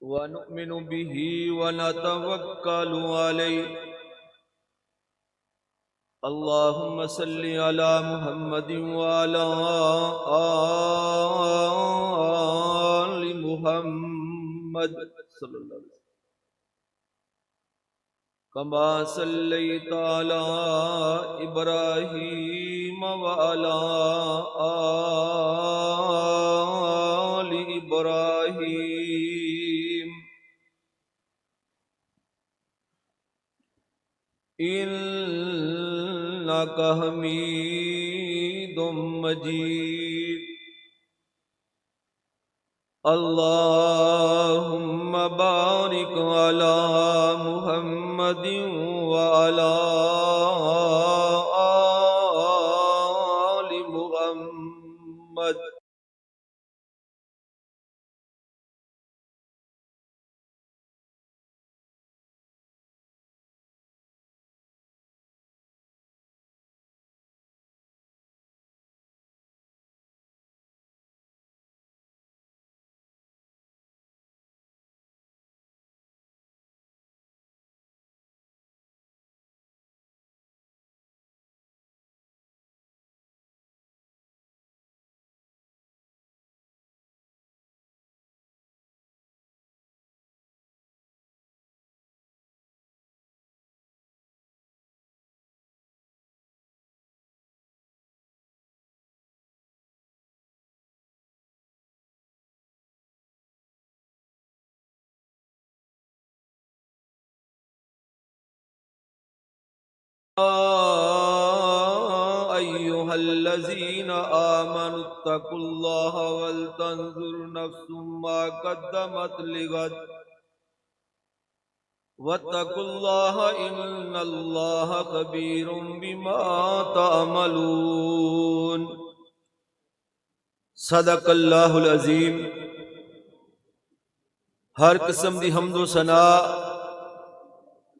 ونؤمن به ونتوكل عليه. اللهم صل على محمد وعلى آل محمد صلی اللہ علیہ وسلم كما صليت على إبراهيم وعلى آل إبراهيم إنك حميد مجيد. اللهم بارك على محمد وعلى آل محمد. أيها الذين آمنوا اتقوا الله ولتنظر نفس ما قدمت لغد واتقوا الله إن الله خبير بما تعملون. صدق اللہ العظیم. ہر قسم دی حمد و ثنا،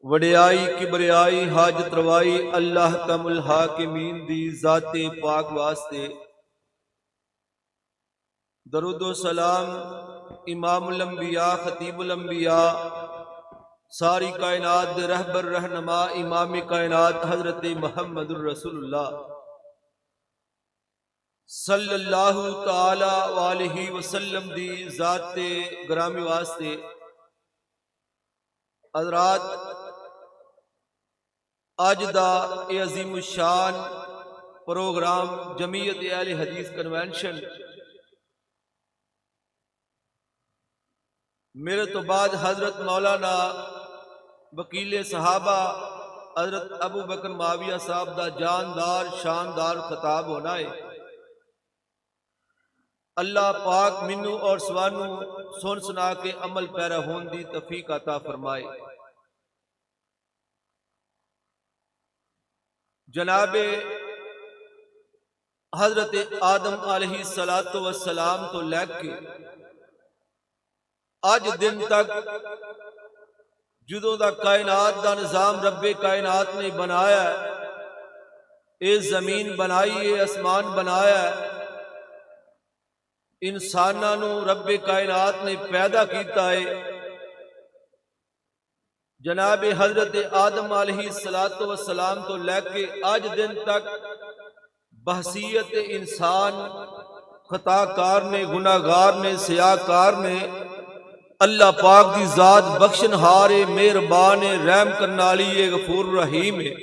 وڈیائی کبریائی حاجت روائی اللہ کم الحاکمین دی ذات پاک واسطے. درود و سلام امام الانبیاء خطیب الانبیاء ساری کائنات دے رہبر رہنما امام کائنات حضرت محمد الرسول اللہ صلی اللہ تعالی وآلہ وسلم دی ذات گرامی واسطے. حضرات، اج دا اے عظیم الشان پروگرام جمعیت اہل حدیث کنونشن میرے تو بعد حضرت مولانا وکیل صحابہ حضرت ابو بکر معاویہ صاحب دا جاندار شاندار خطاب ہونا ہے. اللہ پاک منو اور سوانو سن سنا کے عمل پیرا ہون دی توفیق عطا فرمائے. جناب حضرت آدم علیہ السلام تو لے کے آج دن تک جدوں دا کائنات دا نظام رب کائنات نے بنایا ہے، اے زمین بنائی ہے، اسمان بنایا ہے، انساناں نو رب کائنات نے پیدا کیتا ہے. جناب حضرت آدم علیہ السلام تو لے کے آج دن تک بحثیت انسان خطا کار نے، گناہ گار نے، سیاہ کار نے. اللہ پاک دی ذات بخشن ہار ہے، مہربان ہے، رحم کرنے والی ہے، غفور رحیم ہے.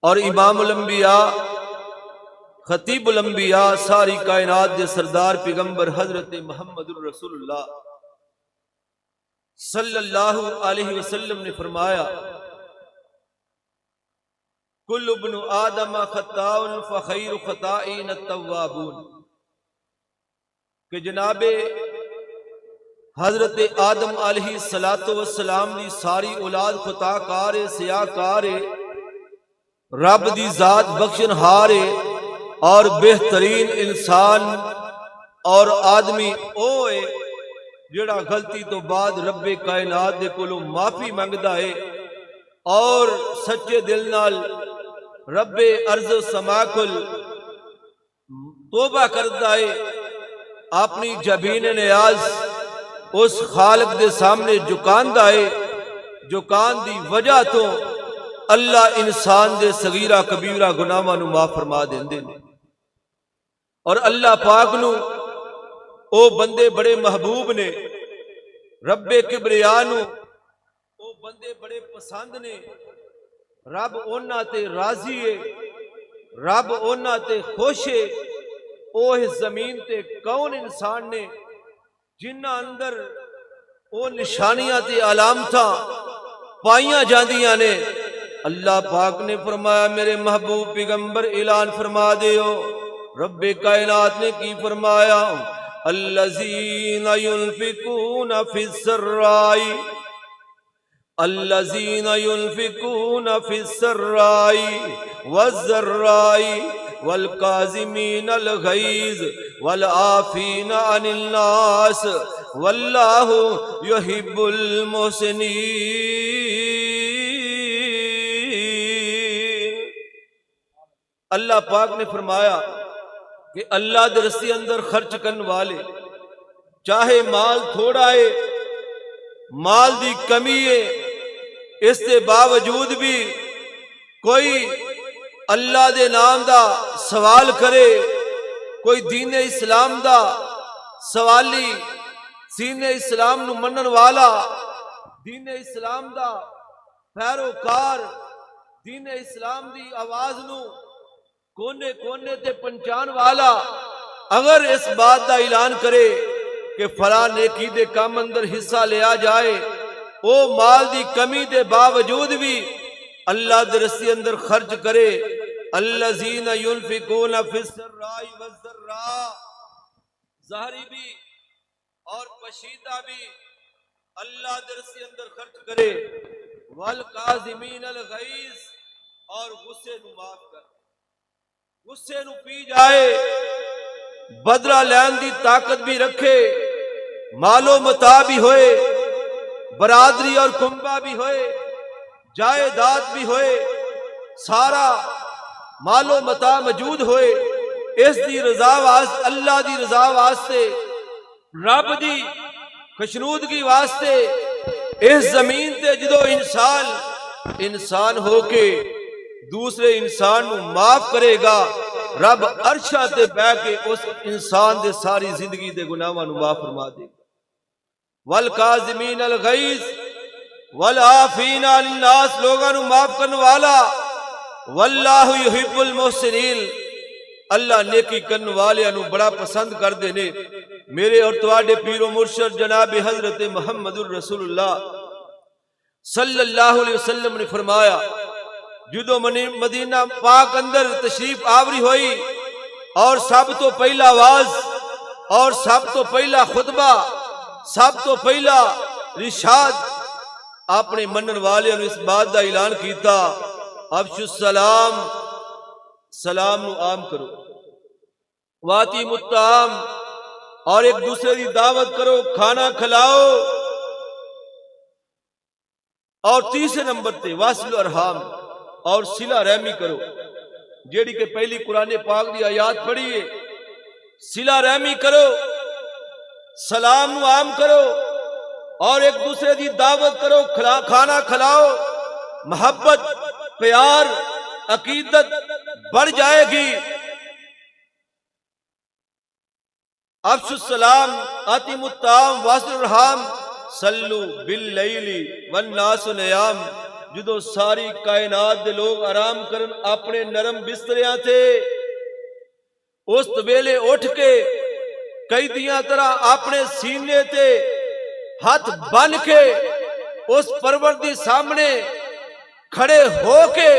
اور امام الانبیاء خطیب الانبیاء ساری کائنات دے سردار پیغمبر حضرت محمد الرسول اللہ صلی اللہ علیہ وسلم نے فرمایا، کل ابن آدم خطاء فخیر خطائین التوابون، کہ جناب حضرت آدم علیہ السلام دی ساری اولاد خطا کار ہے، سیاہ کار ہے، رب دی ذات بخشن ہار ہے، اور بہترین انسان اور آدمی او ہے جڑا غلطی تو بعد رب کائنات دے کولوں معافی منگدا ہے اور سچے دل نال رب ارض و سما کول توبہ کردا ہے، اپنی جبین نیاز اس خالق دے سامنے جھکاندا ہے، جھکان دی وجہ تو اللہ انسان دے صغیرہ کبیرہ گناہاں نو معاف فرما دیندے نے۔ اور اللہ پاک نو او بندے بڑے محبوب نے، رب کبریا نو او بندے بڑے پسند نے، رب انہاں تے راضی ہے، رب انہاں تے خوش ہے۔ او اس زمین تے کون انسان نے جنہاں اندر او نشانیاں تے علامتاں پائیاں جاندیاں نے۔ اللہ پاک نے فرمایا میرے محبوب پیغمبر اعلان فرما دیو، رب کائنات نے کی فرمایا، الذین ينفقون فی السراء، الذین ينفقون فی السراء والضراء والکاظمین الغیظ والعافین عن الناس واللہ یحب المحسنین۔ اللہ پاک نے فرمایا کہ اللہ دے رستے اندر خرچ کرنے والے، چاہے مال تھوڑا ہے، مال دی کمی ہے، اس کے باوجود بھی کوئی اللہ دے نام دا سوال کرے، کوئی دین اسلام دا سوالی، دین اسلام نو منن والا، دین اسلام دا پیروکار، دین اسلام دی آواز نو کونے کونے تے پہنچان والا اگر اس بات دا اعلان کرے کہ فلاں نیکی دے کام اندر حصہ لیا جائے، او مال دی کمی دے باوجود بھی اللہ دے رستے اندر خرچ کرے، الذین ينفقون فی السراء والضراء، ظاہری بھی اور پشیدہ بھی اللہ دے رستے اندر خرچ کرے، والکاظمین الغیظ، اور غصے نو معاف کر، غصے نو پی جائے، بدلہ لین دی طاقت بھی رکھے، مال و متاع بھی ہوئے، برادری اور کنبہ بھی ہوئے، جائیداد بھی ہوئے، سارا مال و متاع موجود ہوئے، اس دی رضا واسطے، اللہ دی رضا واسطے، رب دی خوشنودگی واسطے اس زمین تے جدو انسان ہو کے دوسرے انسان نو معاف کرے گا، رب عرشہ تے بیٹھ کے اس انسان دے ساری زندگی دے گناہاں نو معاف فرما دے گا۔ والکاظمین الغیظ والعافین عن الناس، لوگاں نو معاف کرنے والا، واللہ یحب المحسنین، اللہ نیکی کرنے والے نو بڑا پسند کر دے نے۔ میرے اور تواڈے پیر و مرشد جناب حضرت محمد الرسول اللہ صلی اللہ علیہ وسلم نے فرمایا، جدو مدینہ پاک اندر تشریف آوری ہوئی اور سب تو پہلا آواز اور سب تو پہلا خطبہ، سب تو پہلا رشاد اپنے منن والے نے اس بات دا اعلان کیتا، افشوا السلام، سلام نو عام کرو، واتیموا الطعام، اور ایک دوسرے دی دعوت کرو، کھانا کھلاؤ، اور تیسرے نمبر تے واصل الارحام، اور صلہ رحمی کرو، جیڑی کہ پہلی قرآن پاک دی آیات پڑھی ہے، صلہ رحمی کرو، سلام نو عام کرو، اور ایک دوسرے دی دعوت کرو، کھانا کھلاؤ، محبت، پیار، عقیدت بڑھ جائے گی۔ افشوا السلام، اتموا الطعام، واصلوا الارحام، صلو باللیل والناس نیام، جدو ساری کائنات دے لوگ آرام کرن اپنے نرم بستریاں تھے، اس ویلے اٹھ کے قیدیاں طرح اپنے سینے تے ہاتھ بن کے اس پروردگار سامنے کھڑے ہو کے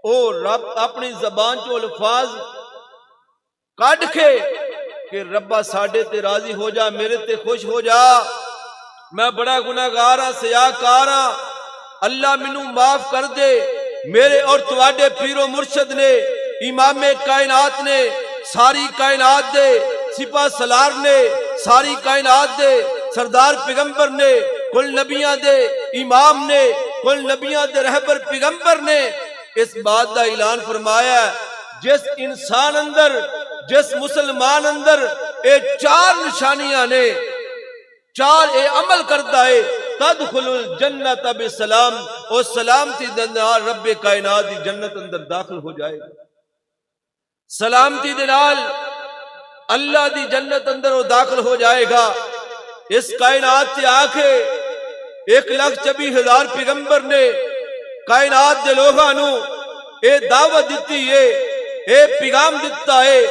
او رب اپنی زبان چو الفاظ کڈ کے کہ ربا ساڈے تے راضی ہو جا، میرے تے خوش ہو جا، میں بڑا گناہگار ہاں، سیاکار ہاں، اللہ مینوں معاف کر دے۔ میرے اور تواڈے پیر و مرشد نے، امام کائنات نے، ساری کائنات دے سپاہ سالار نے، ساری کائنات دے سردار پیغمبر نے، کل نبیاں دے امام نے، کل نبیاں دے رہبر پیغمبر نے اس بات دا اعلان فرمایا ہے، جس انسان اندر، جس مسلمان اندر اے چار نشانیاں نے، چار اے عمل کرتا ہے تدخل الجنت بسلام، اور سلامتی دے نال رب کائنات دی جنت اندر داخل ہو جائے گا۔ سلامتی دے نال اللہ دی جنت اندر وہ داخل ہو جائے گا۔ اس کائنات سے آ کے 1,24,000 پیغمبر نے کائنات دے لوگاں نو اے دعوت دیتی ہے، اے پیغام دیتا ہے،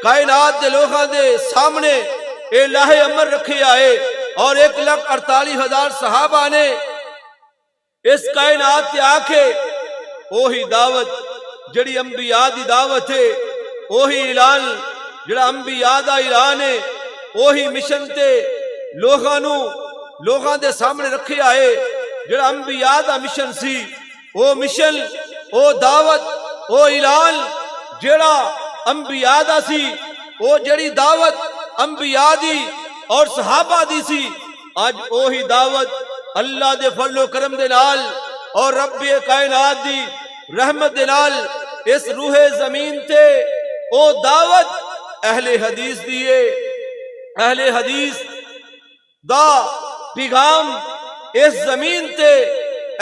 کائنات دے لوگاں دے سامنے اے لاہ امر رکھے آئے، اور 1,48,000 صحابہ نے اس کائنات سے آ کے وہی دعوت جڑی انبیاء دی دعوت ہے، وہی اعلان جڑا انبیاء دا اعلان ہے، وہی مشن تے لوگاں دے سامنے رکھے آئے۔ جڑا انبیاء دا مشن سی، وہ مشن، وہ دعوت، وہ اعلان جڑا انبیاء دا سی، وہ جڑی دعوت انبیاء دی اور صحابہ دی سی، آج وہی دعوت اللہ دے فضل و کرم دے نال اور رب کائنات دی رحمت دے نال اس روح زمین تے او دعوت اہل حدیث دیئے۔ اہل حدیث دا پیغام اس زمین تے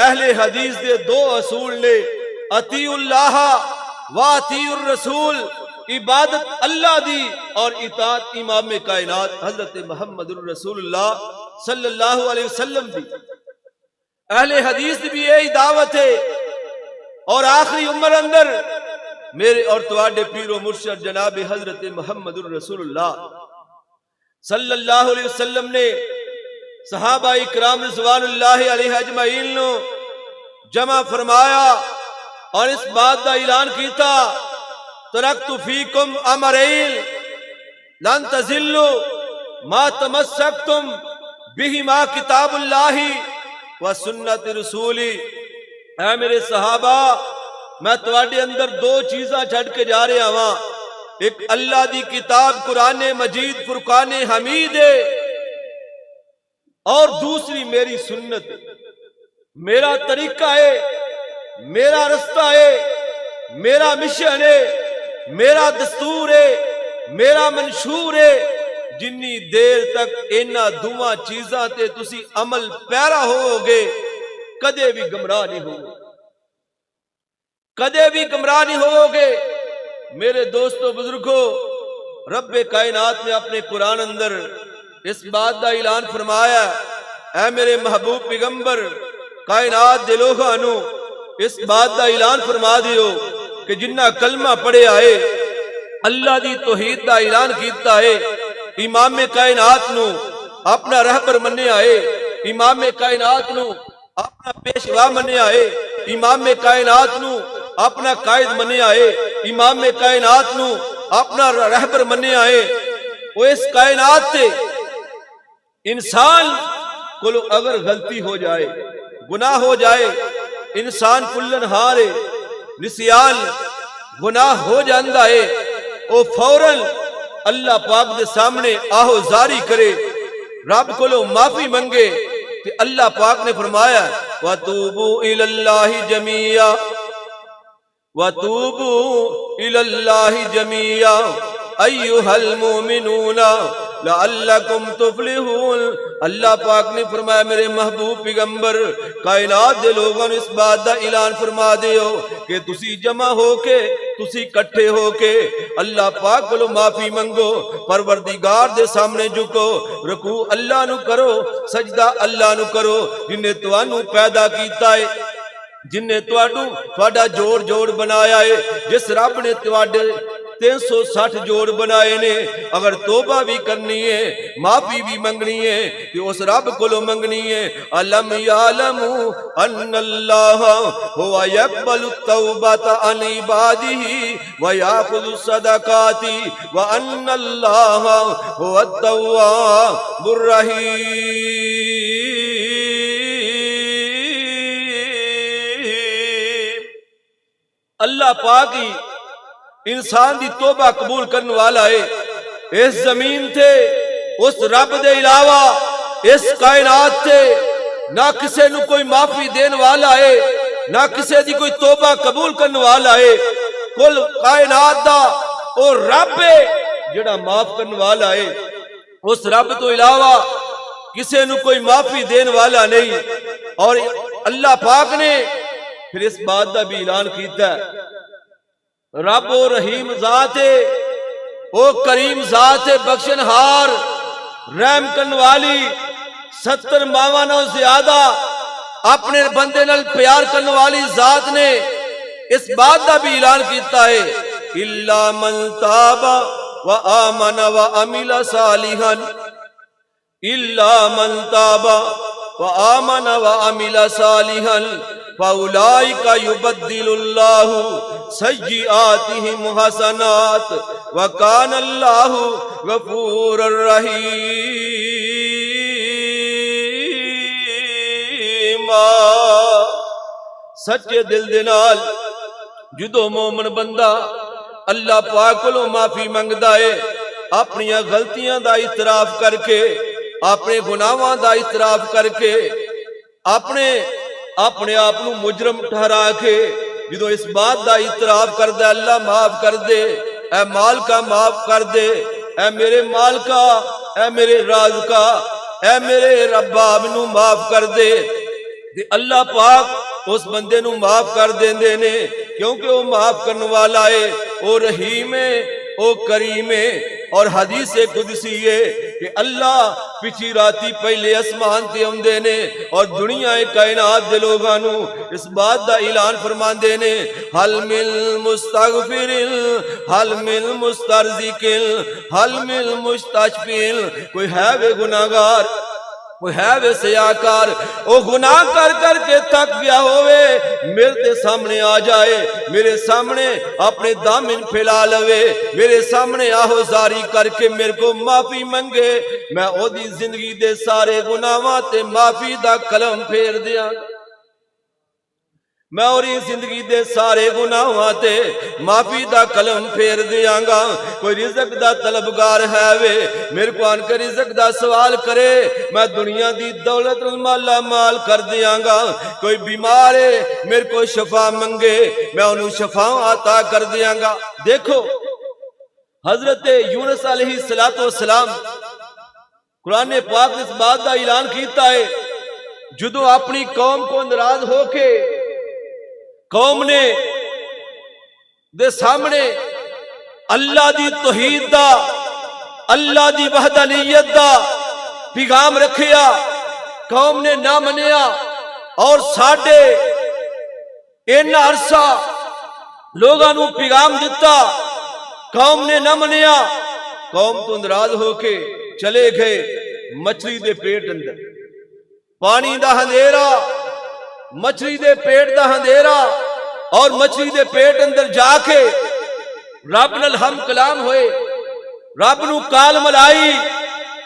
اہل حدیث دے دو اصول نے، اطیع اللہ و اطیع الرسول، عبادت اللہ دی اور اطاعت امام کائنات حضرت محمد الرسول اللہ صلی اللہ علیہ وسلم دی۔ اہل حدیث بھی یہی دعوت ہے، اور آخری عمر اندر میرے اور تواڈے پیر و مرشد جناب حضرت محمد الرسول اللہ صلی اللہ علیہ وسلم نے صحابہ اکرام رضوان اللہ علیہ اجمعین نو جمع فرمایا اور اس بات دا اعلان کیتا، ترکت فیکم امرین لن تزلوا ما تمسکتم بہما کتاب اللہ و سنت رسولی۔ اے میرے صحابہ، میں تواڈے اندر دو چیزاں چھڈ کے جا رہا ہاں، ایک اللہ دی کتاب قرآن مجید فرقان حمید ہے، اور دوسری میری سنت، میرا طریقہ ہے، میرا رستہ ہے، میرا مشن ہے، میرا دستور ہے، میرا منشور ہے۔ جنی دیر تک انہاں دوواں چیزاں تے تسی عمل پیرا ہو گے، کدے بھی گمراہ نہیں ہو گے، کدے بھی گمراہ نہیں ہو گے۔ میرے دوستو بزرگو، رب کائنات نے اپنے قرآن اندر اس بات دا اعلان فرمایا، اے میرے محبوب پیغمبر، کائنات دے لوگاں نو اس بات دا اعلان فرما دیو کہ جنہ کلمہ پڑھے آئے، اللہ دی توحید دا اعلان کیتا ہے، امام کائنات نو اپنا رہبر مننے آئے، امام کائنات نو اپنا پیشوا مننے آئے، امام کائنات نو اپنا قائد مننے آئے، امام کائنات نو اپنا رہبر مننے آئے۔ وہ اس کائنات تے انسان کو اگر غلطی ہو جائے، گناہ ہو جائے، انسان کلن ہارے، نسیان گناہ ہو جاندہ ہے، وہ فوراً اللہ پاک دے سامنے آہو زاری کرے، رب کو معافی منگے، کہ اللہ پاک نے فرمایا وَتُوبُوا إِلَى اللَّهِ جَمِيعًا وَتُوبُوا إِلَى اللَّهِ جَمِيعًا أَيُّهَا الْمُؤْمِنُونَ لَعَلَّكُمْ تُفْلِحُونَ۔ اللہ پاک نے فرمایا میرے محبوب پیغمبر، کائنات دے لوگوں نے اس بات دا اعلان فرما دیو کہ تسی جمع ہو کے، تسی کٹھے ہو کے اللہ پاک کو معافی منگو، پروردگار دے سامنے جھکو، رکوع اللہ نو کرو، سجدہ اللہ نو کرو، جن نے توانو پیدا کیتا ہے، جن نے تواڈا جوڑ بنایا ہے، جس رب نے تواڈے 360 جوڑ بنائے نے، اگر توبہ بھی کرنی ہے، معافی بھی منگنی ہے، کہ اس رب کو منگنی ہے۔ الم یعلموا ان اللہ هو یقبل التوبۃ عن عبادہ ویأخذ الصدقات وان اللہ هو التواب الرحیم۔ اللہ پاک ہی انسان دی توبہ قبول کرنے والا ہے۔ اس زمین تے اس رب دے علاوہ اس کائنات تے نہ کسے نو کوئی معافی دین والا ہے، نہ کسے دی کوئی توبہ قبول کرنے والا ہے۔ کل کائنات دا او رب ہے جڑا معاف کرنے والا ہے۔ اس رب تو علاوہ کسی نو کوئی معافی دین والا نہیں۔ اور اللہ پاک نے پھر اس بات کا بھی اعلان کیتا ہے رب و رحیم ذات ہے، او کریم ذات ہے، بخشن ہار، رحم کرن والی، 70 ماواں نال زیادہ اپنے بندے نال پیار کرنے والی ذات نے اس بات کا بھی اعلان کیتا ہے الا من تاب و آمن و عمل صالحا، الا من تاب و آمن و عمل صالحا فاولئک یبدل اللہ سیئاتہم حسنات وکان اللہ غفورا رحیم۔ سچے دل دے نال جدو مومن بندہ اللہ پاک کولوں معافی منگدا ہے، اپنی غلطیاں دا اعتراف کر کے، اپنے گناہاں دا اعتراف کر کے، اپنے آپ نو مجرم ٹھہرا کے جدو اس بات دا اعتراف کردا ہے اللہ معاف کر دے، اے مالکا معاف کر دے، اے میرے مالکا، اے میرے رازقا، اے میرے رباب نو معاف کر دے، تے اللہ پاک اس بندے نو معاف کر دیندے نے، کیونکہ وہ معاف کرنے والا ہے، وہ رحیم ہے، وہ کریم ہے۔ اور حدیث قدسی ہے کہ اللہ پچھی راتی پہلے اسمان تے اوندے نے اور دنیا کائنات دے لوگاں نو اس بات دا اعلان فرماندے نے حل من مستغفر حل من مسترزق حل من مستشفع، کوئی ہے وہ گناہگار، وہ ہے وہ سیاکار، وہ گناہ کر کر کے تھک گیا ہوئے، میرے سامنے آ جائے، میرے سامنے اپنے دامن پھیلا لوے، میرے سامنے آہو زاری کر کے میرے کو معافی منگے، میں او دی زندگی دے سارے گناہاں تے معافی دا قلم پھیر دیاں، میں اور زندگی دے سارے گناہاں تے معافی دا قلم پھیر دیاں گا۔ کوئی رزق دا طلبگار ہے وے، میرے کو آن کے رزق دا سوال کرے، میں دنیا دی دولت مالا مال کر دیاں گا۔ کوئی بیمار ہے، میرے کو شفا منگے، میں انہوں شفا عطا کر دیاں گا۔ دیکھو حضرت یونس علیہ السلام قرآن پاک اس بات دا اعلان کیتا ہے جدو اپنی قوم کو ناراض ہو کے قوم نے دے سامنے اللہ دی توحید دا، اللہ دی وحدانیت دا پیغام رکھیا، قوم نے نہ منیا، اور ساڑھے این عرصہ لوگاں نو پیغام دیتا، قوم نے نہ منیا، قوم تو ناراض ہو کے چلے گئے مچھلی دے پیٹ اندر، پانی دا اندھیرا، مچھلی دے پیٹ دا اندھیرا، اور مچھلی دے پیٹ اندر جا کے رب نال ہم کلام ہوئے، رب نو کال ملائی،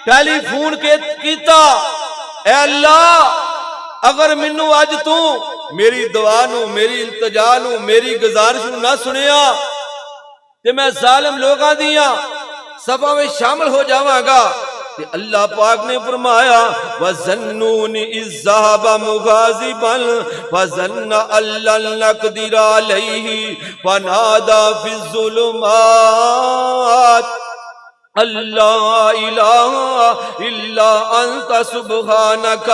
ٹیلی فون کیتا، اے اللہ اگر منو آج تو میری دعا نو، میری التجا نو، میری گزارش نو نہ سنیا تے میں ظالم لوگاں دیاں صفاں میں شامل ہو جاواں گا۔ کہ اللہ پاک نے فرمایا وَظَنُّونِ إِذْ ذَهَبَ مُغَاضِبًا فَظَنَّ أَن لَّن نَّقْدِرَ عَلَيْهِ فَنَادَىٰ فِي الظُّلُمَاتِ اللہ الہ الا انت سبحانک۔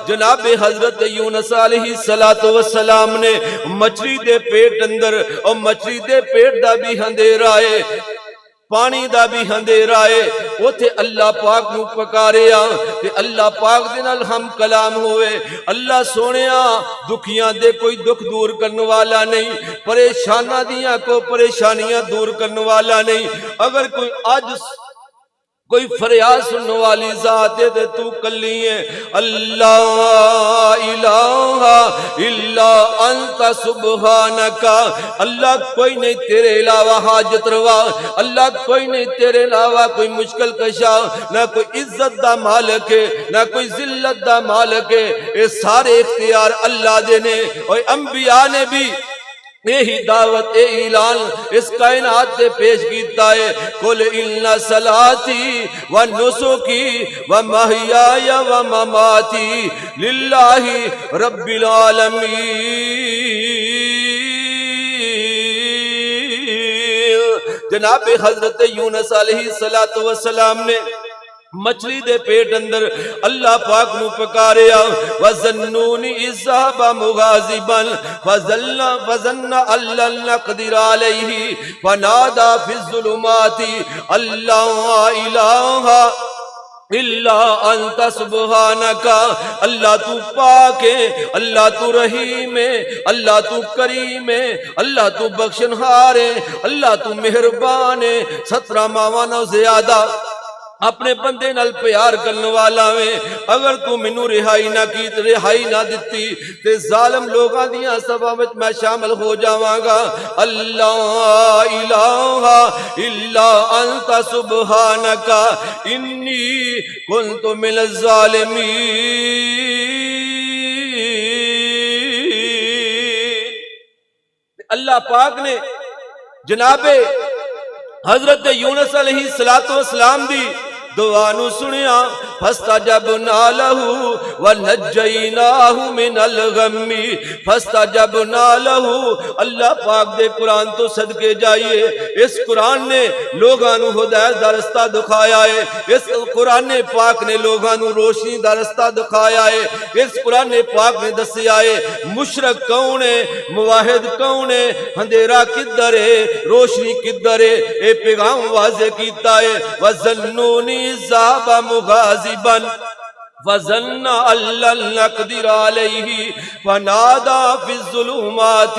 جناب حضرت یونس علیہ السلام نے مچھلی دے پیٹ اندر، اور مچھلی دے پیٹ دا بھی اندھیرا ہے، پانی دا بھی اندھیرا ہے، اوتھے اللہ پاک نو پکاریا تے اللہ پاک دے نال ہم کلام ہوئے۔ اللہ سونیا دکھیاں دے کوئی دکھ دور کرنے والا نہیں، پریشانہ دیاں کو پریشانیاں دور کرنے والا نہیں۔ اگر کوئی آج کوئی فریاد سننے والی ذات ہے تو کلی ہے، اللہ الہ الا انت سبحانک، اللہ کوئی نہیں تیرے علاوہ حاجت روا، اللہ کوئی نہیں تیرے علاوہ کوئی مشکل کشا، نہ کوئی عزت دا مالک ہے، نہ کوئی ذلت دا مالک ہے، یہ سارے اختیار اللہ دے نے۔ اور انبیاء نے بھی یہی دعوت اعلان اس کائنات سے پیش کیتا ہے، قل ان صلاتی و نسکی و محیای و مماتی للہ رب العالمین۔ جناب حضرت یونس علیہ السلام نے مچھلی دے پیٹ اندر اللہ پاک نو پکاریا وَظَنُّونِ إِذْ ذَهَبَ مُغَاضِبًا فَظَنَّ أَن لَّن نَّقْدِرَ عَلَيْهِ فَنَادَىٰ فِي الظُّلُمَاتِ أَن لَّا إِلَٰهَ الا انت سبحانک، اللہ تو پاک ہے، اللہ تو رحیم ہے، اللہ تو کریم ہے، اللہ تو بخشنہار ہے، اللہ تو مہربان ہے، 17 ماواں نو زیادہ اپنے بندے نال پیار کرنے والا میں اگر تو مینوں رہائی نہ کی رہائی نہ دتی تے ظالم لوگاں دیاں سبھاں وچ میں شامل ہو جاواں گا۔ اللہ الہ الا انت سبحانک انی کنت من الظالمین۔ اللہ پاک نے جناب حضرت یونس علیہ السلام دی دعا نو سنیا فاستجبنا له ونجیناہ من الغم، فاستجبنا له، اللہ پاک دے قرآن تو صدقے جائیے، اس قرآن نے لوگاں نو ہدایت دا رستہ دکھایا ہے، اس قرآن پاک نے لوگاں نو روشنی دا رستہ دکھایا ہے، اس قرآن پاک نے دسیا ہے مشرک کون ہے، موحد کون ہے، اندھیرا کدھر ہے، روشنی کدھر ہے، اے پیغام واضح کیتا ہے وَظَنُّونِ ذَهَبَ مُغَاضِبًا فَظَنَّ أَن لَّن نَّقْدِرَ عَلَيْهِ فَنَادَىٰ فِي الظُّلُمَاتِ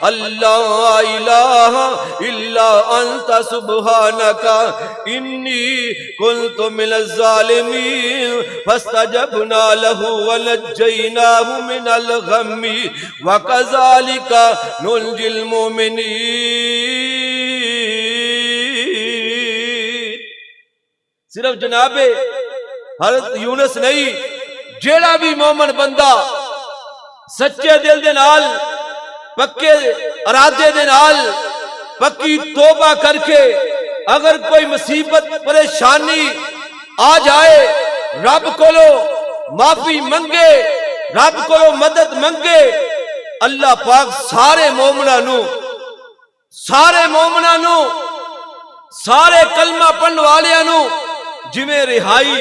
أَن لَّا إِلَٰهَ إِلَّا أَنتَ سُبْحَانَكَ إِنِّي كُنتُ مِنَ الظَّالِمِينَ فَاسْتَجَبْنَا لَهُ وَنَجَّيْنَاهُ مِنَ الْغَمِّ وَكَذَٰلِكَ نُنجِي الْمُؤْمِنِينَ۔ صرف جناب حضرت یونس نہیں، جیڑا بھی مومن بندہ سچے دل دے نال، پکے ارادے دے نال، پکی توبہ کر کے اگر کوئی مصیبت پریشانی آ جائے رب کولو معافی منگے، رب کولو مدد منگے، اللہ پاک سارے مومناں نو سارے کلمہ پڑھن والیاں نو جویں رہائی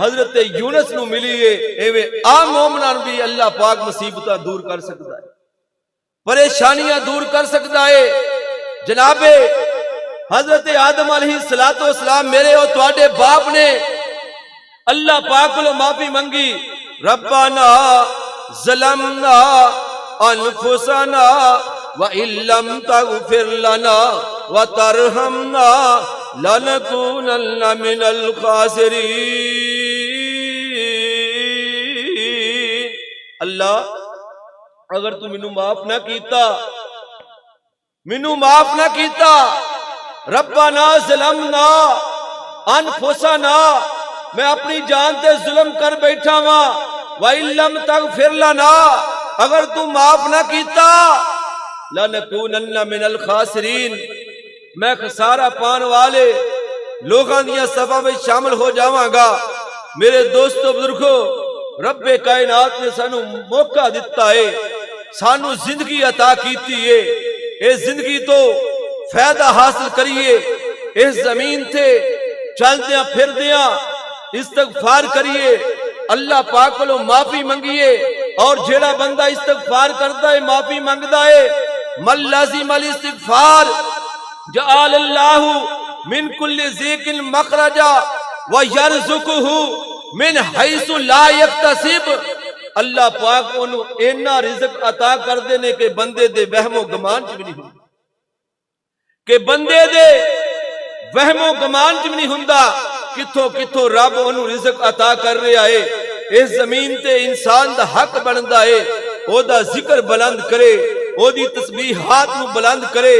حضرت یونس نو ملی ہے ایویں عام مومناں بھی اللہ پاک مصیبتاں دور کر سکتا ہے، پریشانیاں دور کر سکتا ہے۔ جناب حضرت آدم علیہ السلام میرے اور تواڈے باپ نے اللہ پاک کو معافی منگی، ربنا ظلمنا انفسنا وَإِن لَّمْ تَغْفِرْ لَنَا وَتَرْحَمْنَا لَنَكُونَنَّ مِنَ الْخَاسِرِينَ۔ اللہ اگر تو مینوں معاف نہ کیتا ربنا ظلمنا انفسنا، میں اپنی جان تے ظلم کر بیٹھا ہاں، وَإِن لَّمْ تَغْفِرْ لَنَا، اگر تو معاف نہ کیتا لَنَكُونَنَّ مِنَ الْخَاسِرِينَ، میں خسارہ پان والے لوگاں دیاں صفاں میں شامل ہو جاواں گا۔ میرے دوستو بزرگو، رب کائنات نے سانو موقع دیتا ہے، سانو زندگی عطا کیتی ہے، اے زندگی تو فائدہ حاصل کریے، اس زمین تے چلدیاں پھردیاں استغفار کریے، اللہ پاک کو معافی منگیے، اور جیڑا بندہ استغفار کرتا ہے معافی منگتا ہے من لازم الاستغفار جعل اللہ من کل ضیق مخرجا ویرزقہ من حیث لا یکتسب، اللہ پاک انہوں اینا رزق عطا کر دینے کہ بندے دے وہم و گمان چ بھی نہیں ہوں، کہ بندے دے وہم و گمان چ بھی نہیں ہوندا، کتھوں رب انہوں رزق عطا کر رہا ہے۔ اس زمین تے انسان دا حق بندا ہے او دا ذکر بلند کرے، او دی تسبیحات نو بلند کرے۔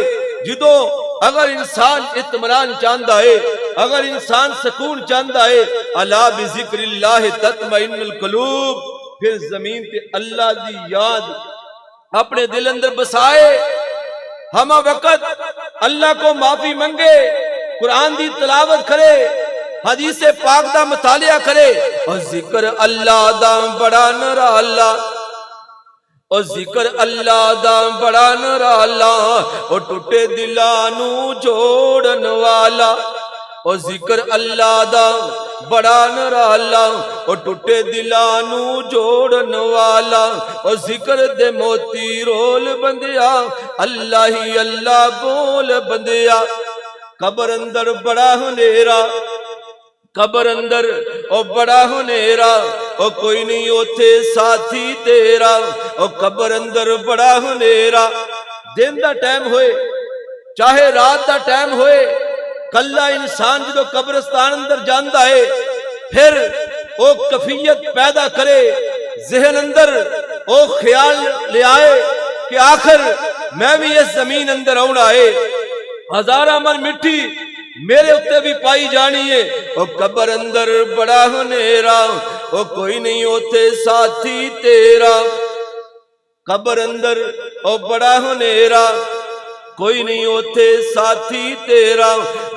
جدوں اگر انسان اطمینان چاہندا ہے، اگر انسان سکون چاہندا ہے، الا بذکر اللہ تطمئن القلوب، پھر زمین تے اللہ دی یاد اپنے دل اندر بسائے، ہم وقت اللہ کو معافی منگے، قرآن دی تلاوت کرے، حدیث پاک دا مطالعہ کرے، اور ذکر اللہ دا بڑا نرالا، اور ذکر اللہ دا بڑا نرالا، اور ٹوٹے دلانو جوڑن والا، اور ذکر اللہ دا بڑا نرالا او ٹوٹے دلاں نو جوڑن والا او ذکر دے موتی رول بندیا اللہ ہی اللہ بول بندیا قبر اندر بڑا ہنیرا قبر اندر او بڑا ہنیرا او کوئی نہیں اوتھے ساتھی تیرا او قبر اندر بڑا ہنیرا دن دا ٹائم ہوئے چاہے رات دا ٹائم ہوئے کلہ انسان جدو قبرستان اندر جاندا ہے پھر او کفیت پیدا کرے ذہن اندر او خیال لے آئے کہ آخر میں بھی اس زمین اندر آنا ہے ہزارہ من مٹی میرے اتے بھی پائی جانی ہے او قبر اندر بڑا ہنیرا او کوئی نہیں ہوتے ساتھی تیرا قبر اندر او بڑا ہنیرا کوئی نہیں ہوتے ساتھی تیرا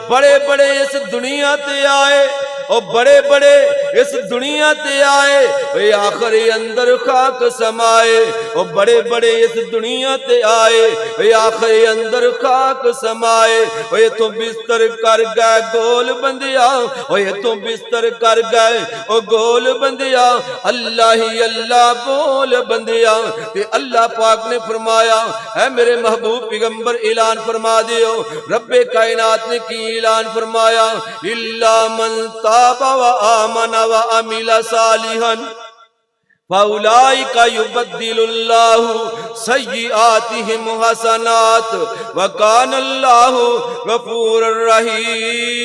بڑے بڑے اس دنیا تے آئے اور بڑے بڑے اس دنیا تے آئے اے آخر اندر خاک سمائے اور بڑے بڑے اس دنیا تے آئے اے آخر اندر خاک سمائے اے تو بستر کر گئے گول بندیا اے تو بستر کر گئے او گول بندیا اللہ ہی اللہ بول بندیا تے اللہ پاک نے فرمایا اے میرے محبوب پیغمبر اعلان فرما دیو رب کائنات نے کی اعلان فرمایا الا من تاب وآمن وعمل صالحا فاولئک یبدل اللہ سیئاتہم حسنات وکان اللہ غفور رحیم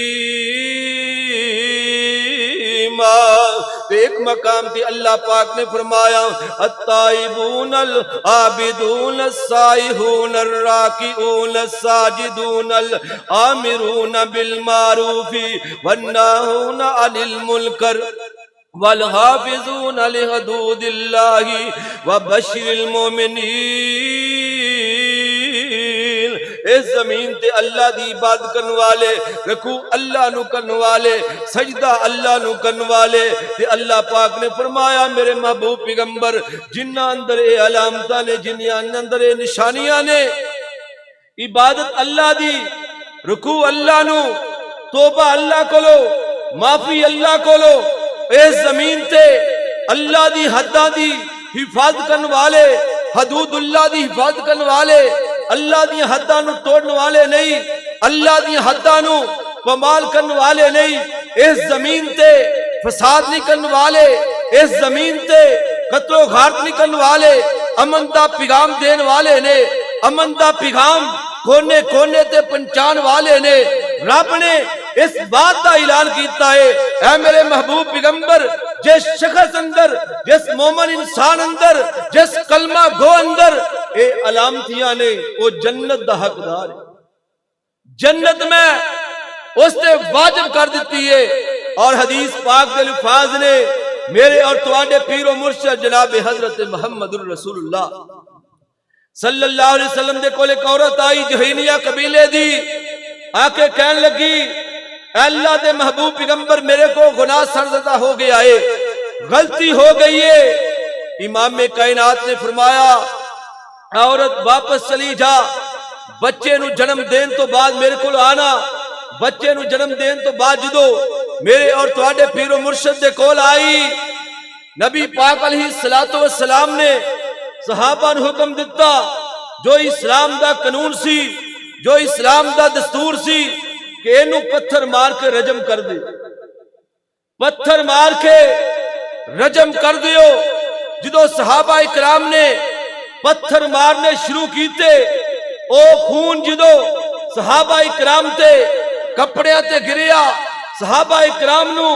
ایک مقام پہ اللہ پاک نے فرمایا التائبون العابدون السائحون الراکعون الساجدون الآمرون بالمعروف والناہون عن المنکر والحافظون لحدود اللہ وبشر المؤمنین اس زمین تے اللہ دی عبادت کرن والے رکوع اللہ نو کرن والے سجدہ اللہ نو کرن والے تے اللہ پاک نے فرمایا میرے محبوب پیغمبر جنہ اندر اے علامتاں نے جنہ اندر اے نشانیاں نے عبادت اللہ دی رکوع اللہ نو توبہ اللہ کولو معافی اللہ کولو اس زمین تے اللہ دی حداں دی حفاظت کرن والے حدود اللہ دی حفاظت کرن والے اللہ دی حداں نو توڑن والے نہیں اللہ دی حداں نو پامال کرن والے نہیں اس زمین تے فساد نہیں کرن والے اس زمین تے قتل و غارت نہیں کرن والے امن دا پیغام دین والے نے امن دا پیغام کونے کونے تے پہنچان والے نے رب نے اس بات کا اعلان کیتا ہے اے میرے محبوب پیغمبر جس شخص اندر جس مومن انسان اندر جس کلمہ گو اندر اے علامتیاں نے وہ جنت دا حقدار ہے جنت میں اس نے واجب کر دیتی ہے اور حدیث پاک کے الفاظ نے میرے اور تواڈے پیر و مرشد جناب حضرت محمد الرسول اللہ صلی اللہ علیہ وسلم دے کول ایک عورت آئی جہینیہ قبیلے دی آ کے کہن لگی اے اللہ دے محبوب پیغمبر میرے کو گناہ سرزدہ ہو گیا ہے غلطی ہو گئی ہے امام کائنات نے فرمایا عورت واپس چلی جا بچے نو جنم دین تو بعد میرے کو آنا بچے نو جنم دین تو بعد جدو میرے اور تواڈے پیر و مرشد دے کول آئی نبی پاک علیہ السلام نے صحابہ نو حکم دیتا جو اسلام دا قانون سی جو اسلام دا دستور سی کہ اینو پتھر مار کے رجم کر دے پتھر مار کے رجم کر دیو جدو صحابہ اکرام نے پتھر مارنے شروع کیتے او خون جدو صحابہ اکرام تے کپڑے تے گریا صحابہ اکرام نو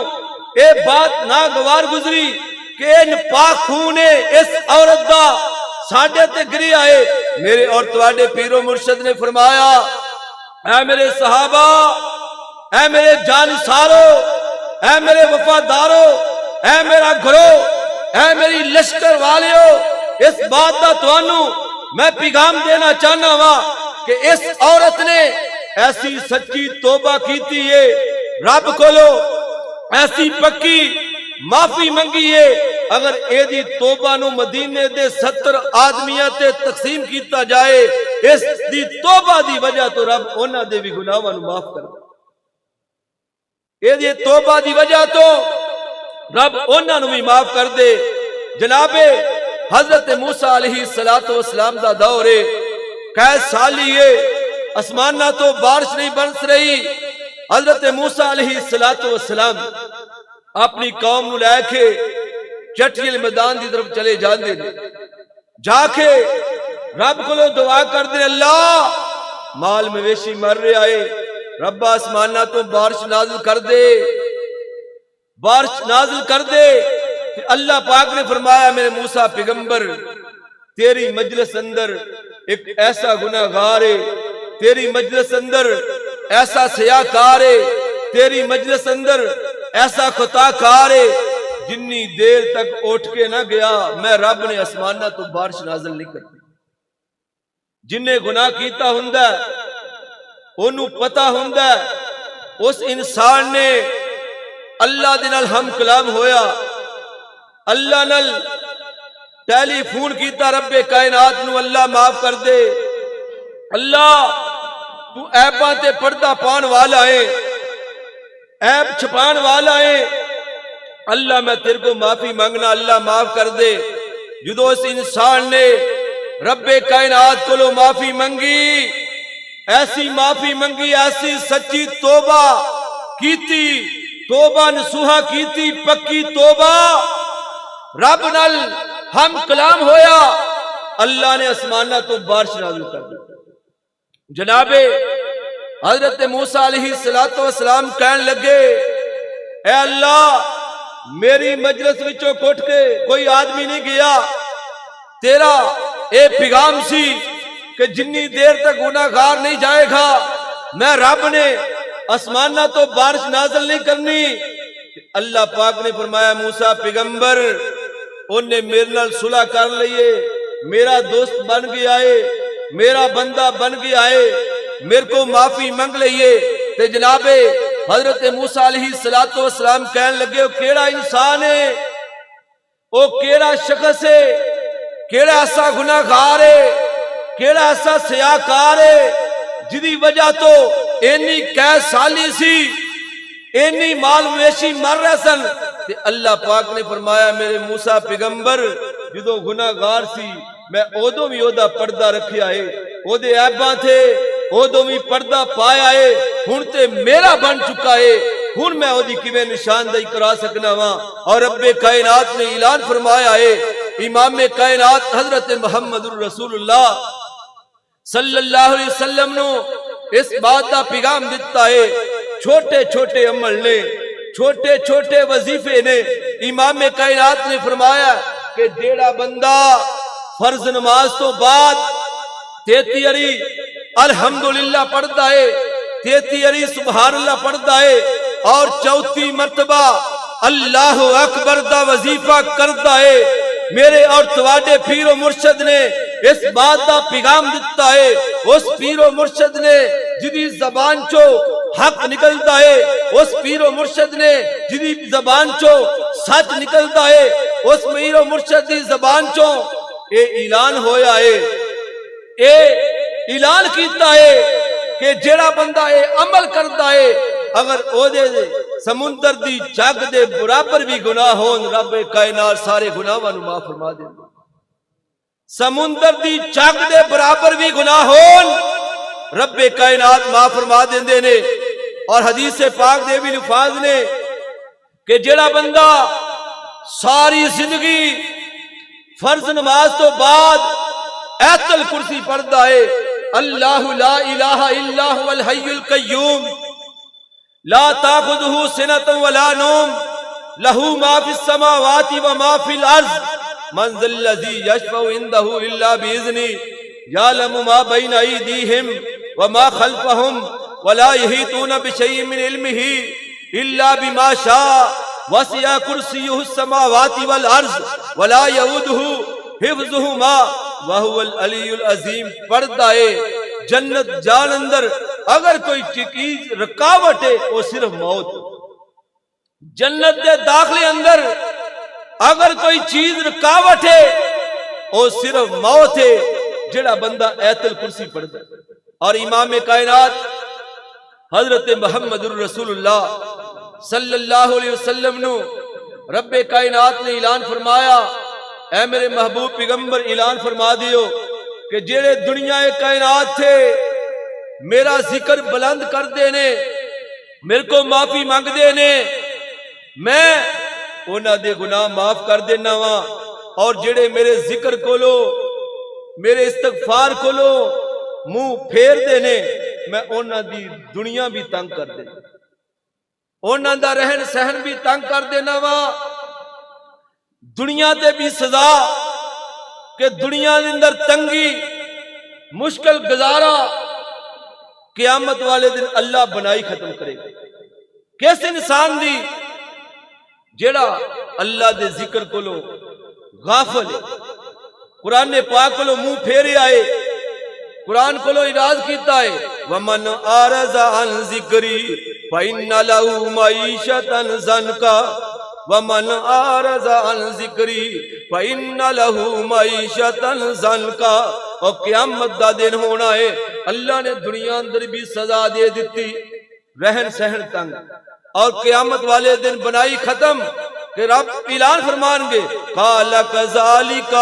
اے بات ناگوار گزری کہ ان پاک خون اس عورت دا ساڈے تے گریا ہے میرے اور تواڈے پیر و مرشد نے فرمایا اے میرے صحابہ اے میرے جانسارو اے میرے وفادارو اے میرا گھرو اے میری لشکر والیو اس بات دا توانو میں پیغام دینا چاہنا وا کہ اس عورت نے ایسی سچی توبہ کیتی ہے رب کولو ایسی پکی معافی منگی ہے اگر اے دی توبہ نو مدینے دے 70 آدمیاں تے تقسیم کیتا جائے اس دی توبہ دی وجہ تو رب انہاں دے بھی گناہاں نو معاف کر یہ توبہ دی وجہ تو رب انہاں نوں بھی معاف کر دے۔ جناب حضرت موسیٰ علیہ السلام دا دور ہے، کئی سالی ہے، آسمانہ تو بارش نہیں برس رہی۔ حضرت موسیٰ علیہ السلام اپنی قوم نو لے کے چٹیل میدان دی طرف چلے جاندے نے، جا کے رب کو دعا کر دے، اللہ مال مویشی مر رہا ہے، رب آسمانہ تو بارش نازل کر دے، بارش نازل کر دے۔ اللہ پاک نے فرمایا میرے موسیٰ پیغمبر، تیری مجلس اندر ایک ایسا گناہگار ہے، تیری مجلس اندر ایسا سیاکار ہے، تیری مجلس اندر ایسا خطا کار ہے، جنی دیر تک اٹھ کے نہ گیا میں رب نے آسمانہ تو بارش نازل نہیں کرتی۔ جن نے گناہ کیتا ہوندا انہوں پتا ہوندا اس انسان نے اللہ دے نال ہم کلام ہویا، اللہ نال ٹیلی فون کیتا، رب کائنات نو اللہ معاف کر دے، اللہ تو عیباں تے پردہ پان والا ہے، عیب چھپان والا ہے، اللہ میں تیرے کو معافی مانگنا، اللہ معاف کر دے۔ جدو اس انسان نے رب کائنات کو معافی منگی، ایسی معافی منگی، ایسی سچی توبہ کیتی، توبہ نصوحہ کیتی، پکی توبہ، رب نال ہم کلام ہویا، اللہ نے آسمانہ تو بارش نازل کر دی۔ جناب حضرت موسیٰ علیہ السلام کہنے لگے، اے اللہ میری مجلس وچوں کٹ کے کوئی آدمی نہیں گیا، تیرا اے پیغام سی کہ جنی دیر تک گناہگار نہیں جائے گا میں رب نے آسمانہ تو بارش نازل نہیں کرنی۔ اللہ پاک نے فرمایا موسیٰ پیغمبر انہیں میرے نال صلح کر لئیے، میرا دوست بن گیا ہے، میرا بندہ بن گیا ہے، میرے کو معافی منگ لئیے۔ تے جناب حضرت موسیٰ علیہ السلام کہنے لگے وہ کیڑا انسان ہے، وہ کیڑا شخص ہے، کیڑا ایسا گناہگار ہے، کیڑا ایسا سیاکار ہے جدی وجہ تو اینی قید سالی سی، اینی مال مویشی مر رہے سن۔ تے اللہ پاک نے فرمایا میرے موسیٰ پیغمبر جدو گناہگار سی میں اودوں بھی اودا پردہ رکھیا ہے، اودے عیباں تھے اودوں بھی پردہ پایا ہے، ہن تے میرا بن چکا ہے، ہن میں اودی کیویں نشاندہی کرا سکنا وا۔ اور رب کائنات نے اعلان فرمایا ہے، امام کائنات حضرت محمد الرسول اللہ صلی اللہ علیہ وسلم نو اس بات کا پیغام دیتا ہے، چھوٹے چھوٹے عمل نے، چھوٹے چھوٹے وظیفے نے۔ امام کائنات نے فرمایا کہ جیڑا بندہ فرض نماز تو بعد 33 علی الحمدللہ پڑھتا ہے، 33 علی سبحان اللہ پڑھتا ہے، اور 34 مرتبہ اللہ اکبر دا وظیفہ کرتا ہے، میرے اور تواڈے پیر و مرشد نے اس بات دا پیغام دیتا ہے، اس پیر و مرشد نے جدی زبان چو حق نکلتا ہے، اس پیر و مرشد نے جدی زبان چو سچ نکلتا ہے، اس پیر و مرشد دی زبان چو اے اعلان ہویا ہے، اے اعلان کیتا ہے کہ جیڑا بندہ اے عمل کرتا ہے اگر او دے سمندر دی جگ دے برابر بھی گناہ ہون رب کائنات سارے گناہاں نوں معاف فرما دیندا۔ سمندر دی جگ دے برابر بھی گناہ ہون رب کائنات معاف فرما دیندے نے۔ اور حدیث پاک دے بھی الفاظ نے کہ جیڑا بندہ ساری زندگی فرض نماز تو بعد آیت الکرسی پڑھتا ہے، اللہ لا الہ الا هو الحی القیوم لا تاخذہ سنۃ ولا نوم لہ ما فی السماوات وما فی الارض من ذا الذی یشفع عندہ الا باذنہ یعلم ما بین ایدیہم وما خلفہم ولا یحیطون بشیء من علمہ الا بما شاء وسع کرسیہ السماوات والارض ولا یؤودہ حفظہما وہو العلی العظیم۔ پڑھتا ہے جنت جان اندر اگر کوئی چیز رکاوٹ ہے وہ صرف موت، جنت دے داخلے اندر اگر کوئی چیز رکاوٹ ہے وہ صرف موت ہے، جڑا بندہ آیت الکرسی پڑھتا ہے۔ اور امام کائنات حضرت محمد الرسول اللہ صلی اللہ علیہ وسلم نو رب کائنات نے اعلان فرمایا، اے میرے محبوب پیغمبر اعلان فرما دیو کہ جڑے دنیا کائنات تھے میرا ذکر بلند کر دینے، میرے کو معافی مانگ دینے، میں انہاں دے گناہ معاف کر دینا وا، اور جڑے میرے ذکر کو لو میرے استغفار کو لو منہ پھیر دینے، میں انہاں دی دنیا بھی تنگ کر دینا، انہاں دا رہن سہن بھی تنگ کر دینا وا، دنیا تے بھی سزا کہ دنیا دے اندر تنگی مشکل گزارا قیامت والے دن اللہ بنائی ختم کرے گا۔ کس انسان دی جیڑا اللہ دے ذکر کو لو غافل ہے، قرآن پاک کو لو منہ پھیرے آئے، قرآن کو لو اعراض کیتا ہے، وَمَنْ أَعْرَضَ عَنْ ذِكْرِي فَإِنَّ لَهُ مَعِيشَةً ضَنْكًا وَمَنْ أَعْرَضَ عَنْ ذِكْرِي فَإِنَّ لَهُ مَعِيشَةً ضَنْكًا۔ اور قیامت دا دن ہونا ہے، اللہ نے دنیا اندر بھی سزا دے دیتی، رہن سہن تنگ، اور قیامت والے دن بنائی ختم کہ رب اعلان فرمان گے، قَالَ كَذَلِكَ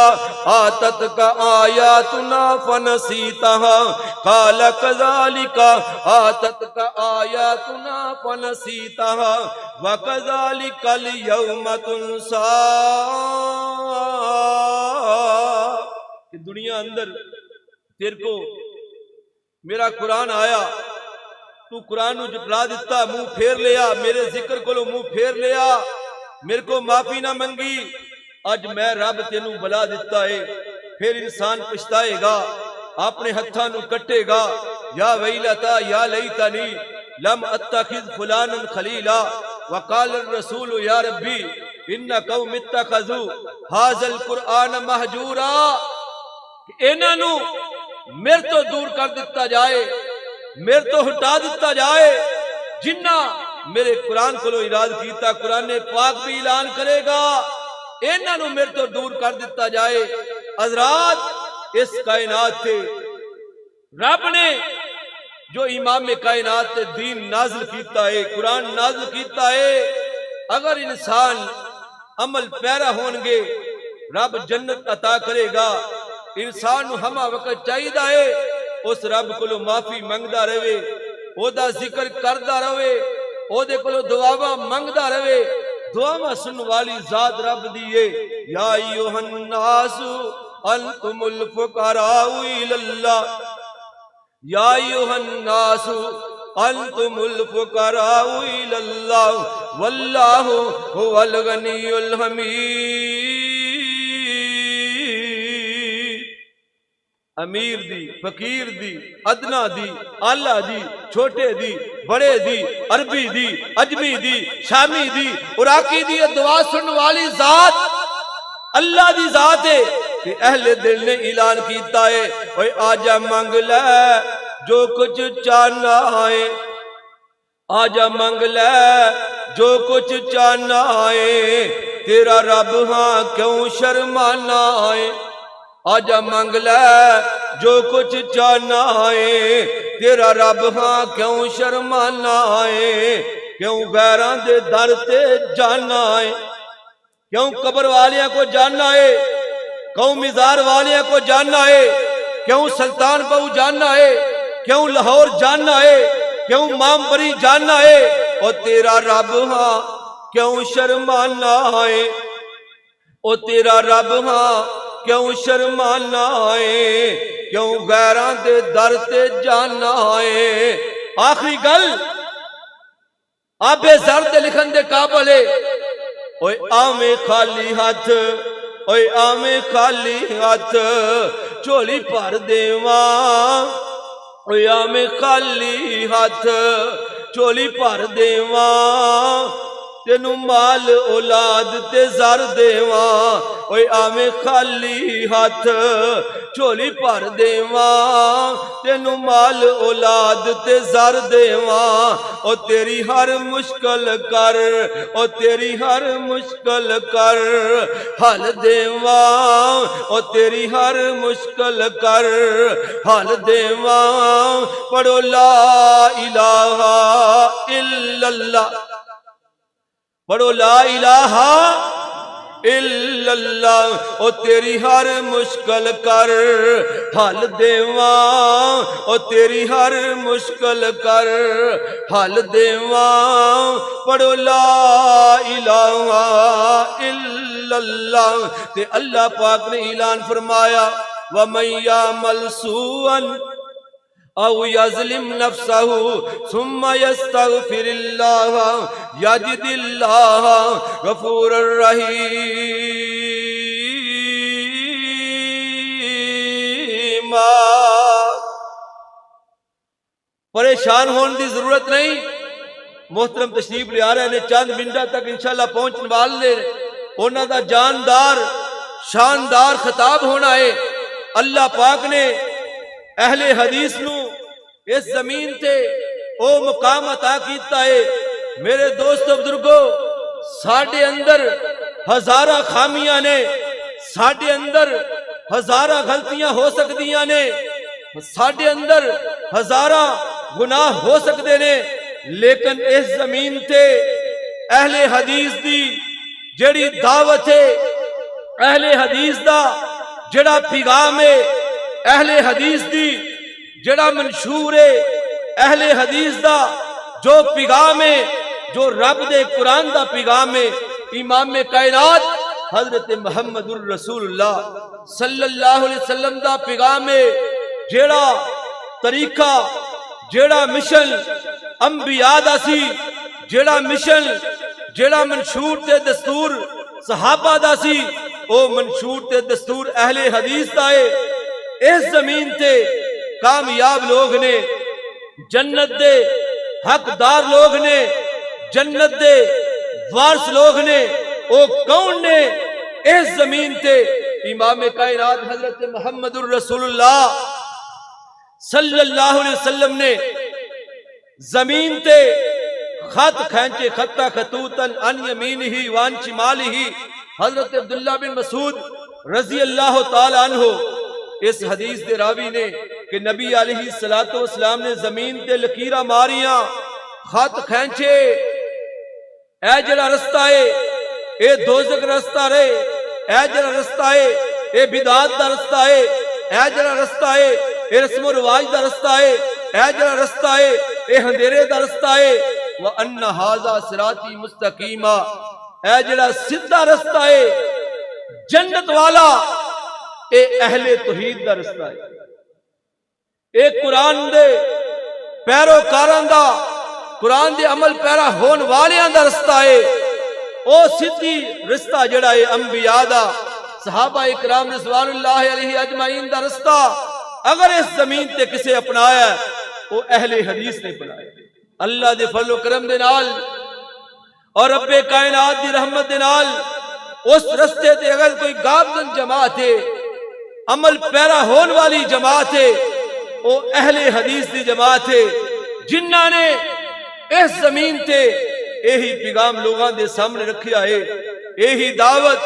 آتَتْكَ آيَاتُنَا فَنَسِيتَهَا قَالَ كَذَلِكَ آتَتْكَ آيَاتُنَا فَنَسِيتَهَا وَكَذَلِكَ الْيَوْمَ تُنْسَى۔ کہ دنیا اندر تیرے کو میرا قرآن آیا، تو قرآن نو جھٹلا دیتا، منہ پھیر لیا، میرے ذکر کو لو منہ پھیر لیا، میرے کو معافی نہ منگی، اج میں رب تینوں بلا دیتا ہے، پھر انسان پچھتائے گا، اپنے ہتھاں نو کٹے گا، یا ویلتا یا لیتنی لم اتخذ فلانا خلیلا وقال الرسول یا ربی ان قوم اتخذوا هذا القرآن مہجورا۔ انہاں نو میرے تو دور کر دیتا جائے، میرے تو ہٹا دیتا جائے، جنہ میرے قرآن کو لو اراد کیتا، قرآن پاک بھی اعلان کرے گا، انہاں نو میرے تو دور کر دیتا جائے۔ حضرات اس کائنات تے رب نے جو امام کائنات تے دین نازل کیتا ہے، قرآن نازل کیتا ہے، اگر انسان عمل پیرا ہونگے رب جنت عطا کرے گا۔ انسان ہما وقت چاہیدہ ہے اس رب کو لو معافی منگدہ رہے، او دا ذکر کردہ رہے، او دے کو لو دعاوا منگدہ رہے، دعاوا سن والی ذات رب دیئے، یا ایوہ الناس انتم الفقراء الی اللہ، یا ایوہ الناس انتم الفقراء الی اللہ واللہ هو الغنی الحمید۔ امیر دی، فقیر دی، ادنا دی، آلہ دی، چھوٹے دی، بڑے دی، عربی دی، عجمی دی، شامی دی، عراقی دی، دعا سن والی ذات اللہ دی ذات ہے کہ اہل دل نے اعلان کیتا ہے، اوے آجا منگ لے جو کچھ چاہنا ہے، آجا منگ لے جو کچھ چاہنا ہے، تیرا رب ہاں کیوں شرمانا ہے، آجا منگ لے جو کچھ چاہنا ہے، تیرا رب ہاں کیوں شرمانا ہے، کیوں غیران دے در تے جانا ہے، کیوں قبر والیاں کو جاننا ہے، کیوں مزار والیاں کو جاننا ہے، کیوں سلطان بہو جاننا ہے، کیوں لاہور جاننا ہے، کیوں مامبری جاننا ہے، اور تیرا رب ہاں کیوں شرمانا ہے، اور تیرا رب ہاں کیوں شرمانا ہے، کیوں غیران دے در تے جانا ہے۔ آخری گل آبے زرد لکھن دے قابل ہے، اوے آمیں خالی ہاتھ، اوے آمیں خالی ہاتھ چولی پر دیواں، اوے آمیں خالی ہاتھ چولی پر دیواں، تینو مال اولاد تے زر دیواں، اوے آویں خالی ہاتھ چولی پر دیواں، تینو مال اولاد تے زر دیواں، او تیری ہر مشکل کر، او تیری ہر مشکل کر حل دیواں، او تیری ہر مشکل کر حل دیواں۔ پڑھو لا الہ الا اللہ، پڑھو لا الہ الا اللہ، او تیری ہر مشکل کر حل دیواں، او تیری ہر مشکل کر حل دیواں، پڑھو لا الہ الا اللہ۔ تے اللہ پاک نے اعلان فرمایا وَمَن يَعْمَلْ سُوءًا او یظلم نفسہ ثم یستغفر اللہ یجد اللہ غفورا رحیما۔ پریشان ہونے کی ضرورت نہیں، محترم تشریف لے آ رہے ہیں، چند منٹوں تک انشاءاللہ پہنچنے والے انہوں دا جاندار شاندار خطاب ہونا ہے۔ اللہ پاک نے اہل حدیث نو اس زمین تے او مقام عطا کیتا ہے۔ میرے دوستو بزرگو، ساڈے اندر ہزارہ خامیاں نے، ساڈے اندر ہزارہ غلطیاں ہو سکدیاں نے، ساڈے اندر ہزارہ گناہ ہو سکدے نے، لیکن اس زمین تے اہل حدیث دی جڑی دعوت ہے، اہل حدیث دا جڑا پیغام ہے، اہل حدیث دی جڑا منشور ہے، اہل حدیث دا جو پیغام ہے، جو رب دے قرآن دا پیغام ہے، امام کائنات حضرت محمد الرسول اللہ صلی اللہ علیہ وسلم دا پیغام ہے، جڑا طریقہ، جڑا مشن انبیاء دا سی، جڑا مشن، جڑا منشور تے دستور صحابہ دا سی، او منشور تے دستور اہل حدیث دا ہے۔ اس زمین تے کامیاب لوگ نے، جنت دے حقدار لوگ نے، جنت دے وارث لوگ نے، او کون نے؟ اس زمین تے امام کائنات حضرت محمد الرسول اللہ صلی اللہ علیہ وسلم نے زمین تے خط کھینچے، خطہ خطوطاً عن یمینہ وعن شمالہ۔ حضرت عبداللہ بن مسعود رضی اللہ تعالی عنہ اس حدیث دے راوی نے کہ نبی علیہ السلام نے زمین تے لکیرہ ماریاں، خط کھینچے، اے جڑا رستہ ہے اے دوزخ رستہ رہے، اے جڑا رستہ ہے اے بدعات دا رستہ ہے، اے جڑا رستہ ہے اے رسم و رواج دا رستہ ہے، اے جڑا رستہ ہے اے اندھیرے دا رستہ ہے، وَأَنَّ هَذَا صِرَاطِي مُسْتَقِيمًا، اے جڑا سیدھا رستہ ہے جنت والا، اے اہل توحید دا رستہ ہے، اے قرآن دے پیروکاراں دا، قرآن دے عمل پیرا ہون والیاں دا رستہ ہے، او سیدھی رستہ جڑا ہے انبیاء دا، صحابہ اکرام رضوان اللہ علیہ اجمعین دا رستہ اگر اس زمین تے کسے اپنایا ہے وہ اہل حدیث نے اپنایا۔ اللہ دے فضل و کرم دے نال اور رب کائنات دی رحمت دے نال اس رستے تے اگر کوئی گامزن جماعت ہے، عمل پیرا ہون والی جماعت ہے، وہ اہل حدیث دی جماعت ہے، جنہاں نے اس زمین تے یہی پیغام لوگاں دے سامنے رکھیا ہے، یہی دعوت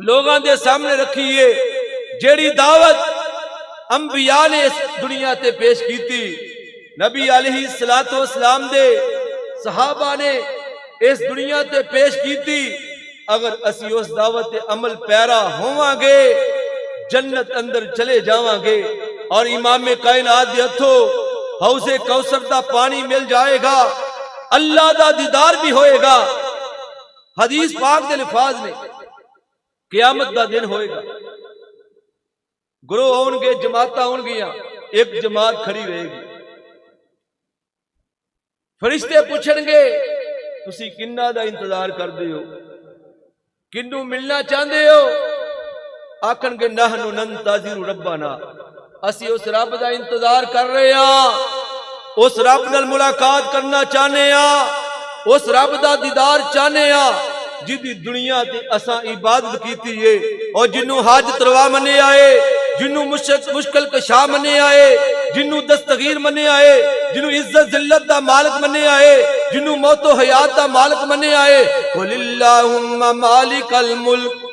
لوگاں دے سامنے رکھی ہے، جیڑی دعوت انبیاء نے اس دنیا تے پیش کیتی، نبی علیہ السلام دے صحابہ نے اس دنیا تے پیش کیتی، اگر اسی اس دعوت عمل پیرا ہوواں گے جنت اندر چلے جاواں گے، اور امام کائنات دے ہتھوں حوض کوثر دا پانی مل جائے گا، اللہ دا دیدار بھی ہوئے گا۔ حدیث پاک دے الفاظ نے قیامت دا دن ہوئے گا، گروہ ہون گے، جماعتاں ہون گیاں، ایک جماعت کھڑی رہے گی، فرشتے پوچھن گے تسی کنہ دا انتظار کر دے ہو، کنوں ملنا چاہندے ہو؟ آکھن گے نحن ننتظر ربنا، اسی اس رب دا انتظار کر رہے ہاں، اس رب نال ملاقات کرنا چاہنے ہاں، اس رب دا دیدار چاہنے ہاں جدی دنیا تے اساں عبادت کیتی ہے، اور جنوں حاجت روا منے آئے، جنوں مشکل کشا منے آئے، جنوں دستگیر منے آئے، جنوں عزت ذلت دا مالک منے آئے، جنوں موت و حیات دا مالک منے آئے۔ قل اللہم مالک الملک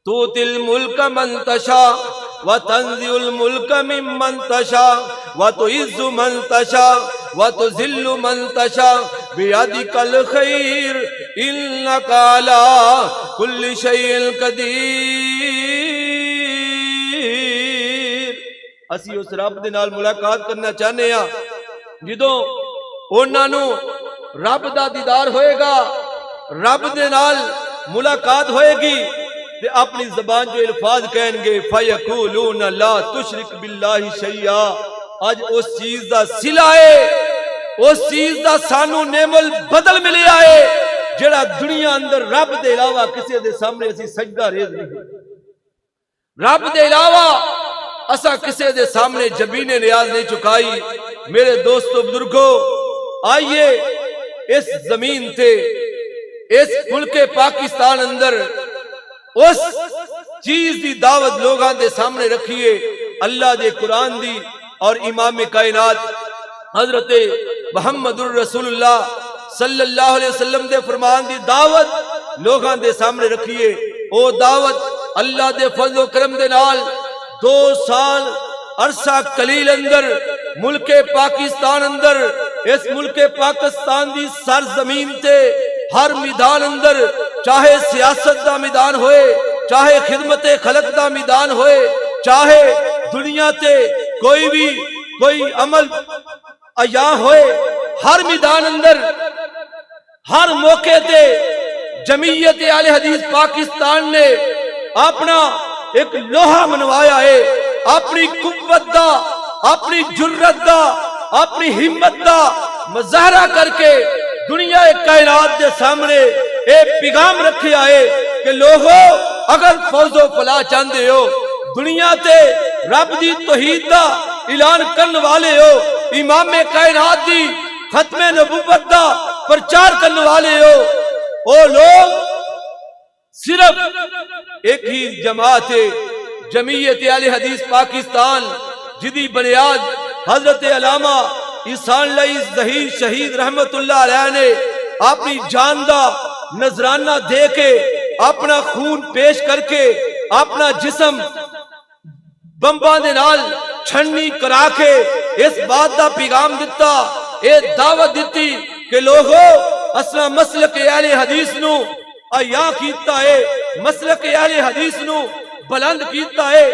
تؤتی الملک من تشاء وتنزع الملک ممن تشاء وتعز من تشاء وتذل من تشاء بیادکل خیر انک علی کل شیء قدیر۔ اسی اس رب دے نال ملاقات کرنا چاہنے ہاں جدوں انہاں نو رب دا دیدار ہوئے گا، رب دے نال ملاقات ہوئے گی تے اپنی زبان جو الفاظ کہیں گے فَيَقُولُونَ لَا تُشْرِكْ بِاللَّهِ شَيْئًا۔ آج اس چیز دا صلہ ہے، اس چیز دا سانو نعم البدل ملے آئے جڑا دنیا اندر رب دے علاوہ کسی دے سامنے اسی سجدہ ریز نہیں، رب دے علاوہ اسا کسی دے سامنے جبین نیاز نہیں چکائی۔ میرے دوستو بزرگو، آئیے اس زمین تے اس ملک پاکستان اندر اس چیز دی دعوت لوگاں دے سامنے رکھیے، اللہ دے قرآن دی اور امام کائنات حضرت محمد الرسول اللہ صلی اللہ علیہ وسلم دے فرمان دی دعوت لوگاں دے سامنے رکھیے۔ او دعوت اللہ دے فضل و کرم دے نال 2 سال عرصہ قلیل اندر ملک پاکستان اندر، اس ملک پاکستان دی سرزمین تے ہر میدان اندر، چاہے سیاست دا میدان ہوئے، چاہے خدمت خلق دا میدان ہوئے، چاہے دنیا تے کوئی عمل عیاں ہوئے، ہر میدان اندر ہر موقع تے جمعیت اہل حدیث پاکستان نے اپنا ایک لوہا منوایا ہے، اپنی قوت دا، اپنی جرت دا، اپنی ہمت دا مظاہرہ کر کے دنیا کائنات دے سامنے ایک پیغام رکھے آئے کہ لوگو اگر فوز و فلاح چاہتے ہو، دنیا تے رب دی توحید دا اعلان کرنے والے ہو، امام کائنات دی ختم نبوت دا پرچار کرنے والے ہو، او لوگ صرف ایک ہی جماعت ہے، جمعیت اہل حدیث پاکستان، جدی بنیاد حضرت علامہ احسان اللہ ظہیر شہید رحمت اللہ علیہ نے اپنی جان دا نذرانہ دے کے، اپنا خون پیش کر کے، اپنا جسم بمباں دے نال چھننی کرا کے اس بات دا پیغام دیتا، ایک دعوت دیتی کہ لوگو اسنا مسلک اہل حدیث نو عیاں کیتا ہے، مسلک اہل حدیث نو بلند کیتا ہے،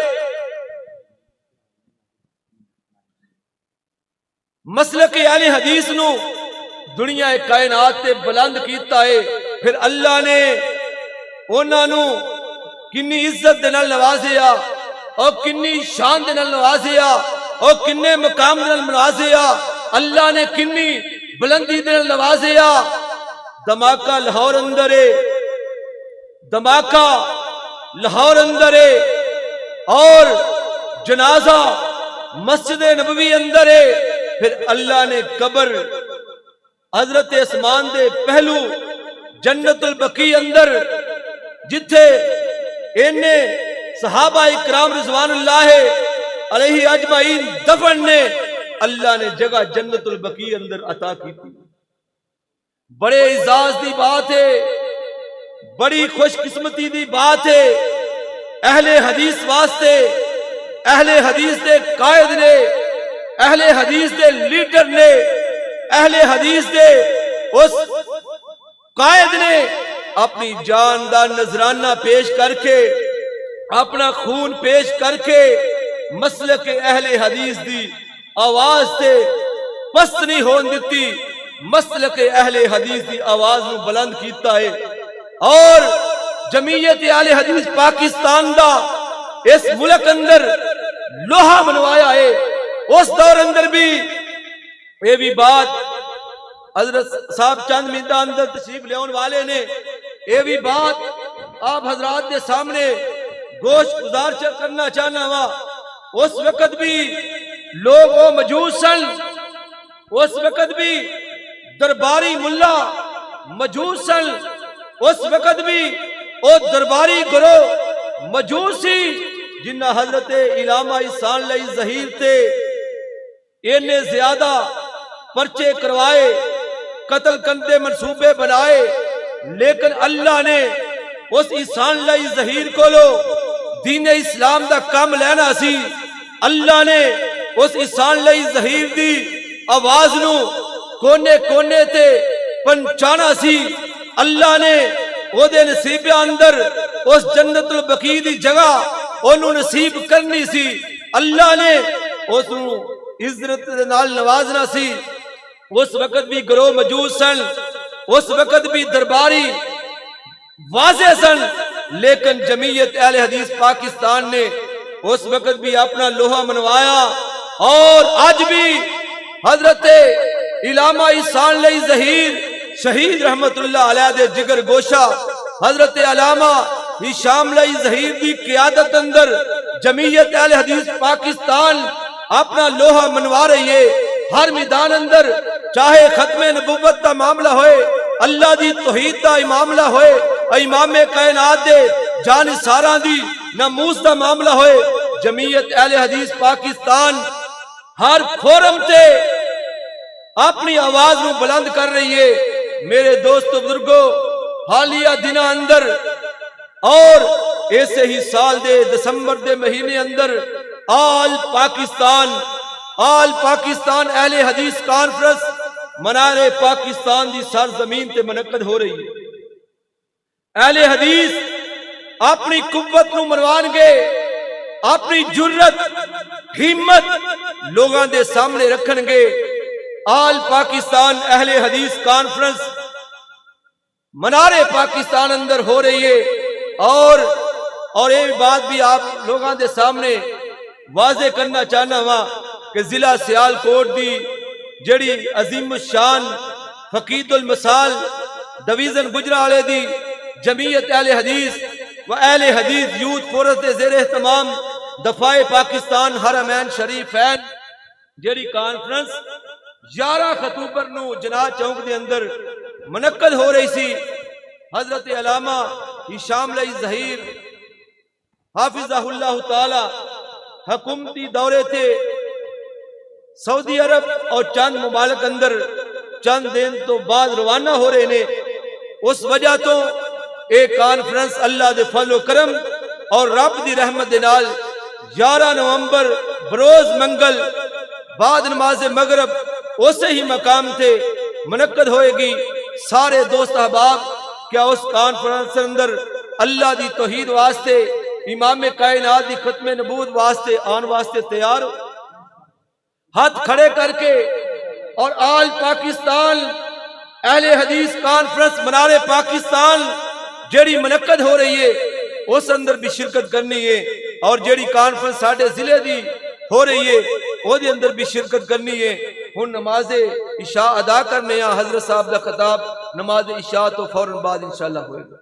مسلک اہل حدیث نو دنیا کائنات تے بلند کیتا ہے۔ پھر اللہ نے انہاں نو کنی عزت دے نال نوازیا اور کنی شان دے نال نوازیا اور کنے مقام دے نال نوازیا، اللہ نے کنی بلندی دے نال نوازیا۔ دھماکہ لاہور اندر ہے، دھماکہ لاہور اندر ہے، اور جنازہ مسجد نبوی اندر ہے۔ پھر اللہ نے قبر حضرت عثمان دے پہلو جنت البقیع اندر جتھے اینے صحابہ اکرام رضوان اللہ علیہ اجمعین دفن نے، اللہ نے جگہ جنت البقیع اندر عطا کی تھی۔ بڑے اعزاز دی بات ہے، بڑی خوش قسمتی دی بات ہے، اہل حدیث واسطے، اہل حدیث دے قائد نے، اہل حدیث دے لیڈر نے، اہل حدیث دے اس قائد نے اپنی جان دا نذرانہ پیش کر کے، اپنا خون پیش کر کے مسلک اہل حدیث دی آواز سے پست نہیں ہون دیتی، مسلک اہل حدیث دی آواز نو بلند کیتا ہے۔ اور جمعیت اہل حدیث پاکستان دا اس ملک اندر لوہا منوایا ہے۔ اس دور اندر بھی یہ بھی بات حضرت صاحب چند منٹہ اندر تشریف لیون والے نے یہ بھی بات آپ حضرات کے سامنے گوشت گزار کرنا چاہنا ہوا۔ اس وقت بھی لوگ وہ موجود سن، اس وقت بھی درباری ملا موجود سن، اس وقت بھی وہ درباری گروہ موجود سی جنہ حضرت علامہ احسان اللہ ظہیر تے اینے زیادہ پرچے کروائے، قتل کندے منصوبے بنائے، لیکن اللہ نے اس احسان اللہ ظہیر کو لو دین اسلام دا کام لینا سی۔ اللہ نے اس احسان اللہ ظہیر دی آواز نو کونے کونے تے پہنچانا سی، اللہ نے وہ دے نصیب اندر اس جنت البقیع دی جگہ انہوں نصیب کرنی سی، اللہ نے اس عزت دے نال نوازنا سی۔ اس وقت بھی گروہ موجود سن، اس وقت بھی درباری واضح سن، لیکن جمعیت اہل حدیث پاکستان نے اس وقت بھی اپنا لوہا منوایا، اور آج بھی حضرت علامہ احسان علی ظہیر شہید رحمت اللہ علیہ دے جگر گوشہ حضرت علامہ ہشام علی ظہیر دی قیادت اندر جمعیت اہل حدیث پاکستان اپنا لوہا منوا رہی ہے۔ ہر میدان اندر چاہے ختم نبوت دا معاملہ ہوئے، اللہ دی توحید دا معاملہ ہوئے، امام کائنات دے جانثاراں دی ناموس دا معاملہ ہوئے، جمعیت اہل حدیث پاکستان ہر فورم تے اپنی آواز نو بلند کر رہی ہے۔ میرے دوستو بزرگو، حالیہ دنوں اندر اور ایسے ہی سال دے دسمبر دے مہینے اندر آل پاکستان اہل حدیث کانفرنس منار پاکستان دی سرزمین تے منعقد ہو رہی ہے۔ اہل حدیث اپنی قوت نو منوان گے، اپنی جرت ہمت لوگاں دے سامنے رکھن گے۔ آل پاکستان اہل حدیث کانفرنس منار پاکستان اندر ہو رہی ہے، اور ایک بات بھی آپ لوگاں دے سامنے واضح کرنا چاہنا ہوا کہ ضلع سیال کوٹ دی جڑی عظیم الشان فقید المثال ڈویژن گجرالے دی جمعیت اہل حدیث و اہل حدیث یوتھ فورس دے زیر اہتمام دفاع پاکستان حرمین شریفین جڑی کانفرنس 11 اکتوبر نو جناح چوک دے اندر منعقد ہو رہی سی، حضرت علامہ ہشام علی ظہیر حافظہ اللہ تعالی حکومتی دورے تھے سعودی عرب اور چند ممالک اندر چند دن تو بعد روانہ ہو رہے نے۔ اس وجہ تو ایک کانفرنس اللہ دے فضل و کرم اور رب دی رحمت دے نال 11 نومبر بروز منگل بعد نماز مغرب اسے ہی مقام تھے منعقد ہوئے گی۔ سارے دوست احباب کیا اس کانفرنس اندر اللہ دی توحید واسطے، امام کائنات دی ختم نبوت واسطے آن واسطے تیار ہو؟ ہاتھ کھڑے کر کے اور آل پاکستان اہل حدیث کانفرنس منار پاکستان جیڑی منعقد ہو رہی ہے اس اندر بھی شرکت کرنی ہے، اور جیڑی کانفرنس ساڑھے ضلع دی ہو رہی ہے وہ دی اندر بھی شرکت کرنی ہے۔ ہن نماز عشاء ادا کرنے ہیں، حضرت صاحب دا خطاب نماز عشاء تو فوراً بعد انشاءاللہ ہوئے گا۔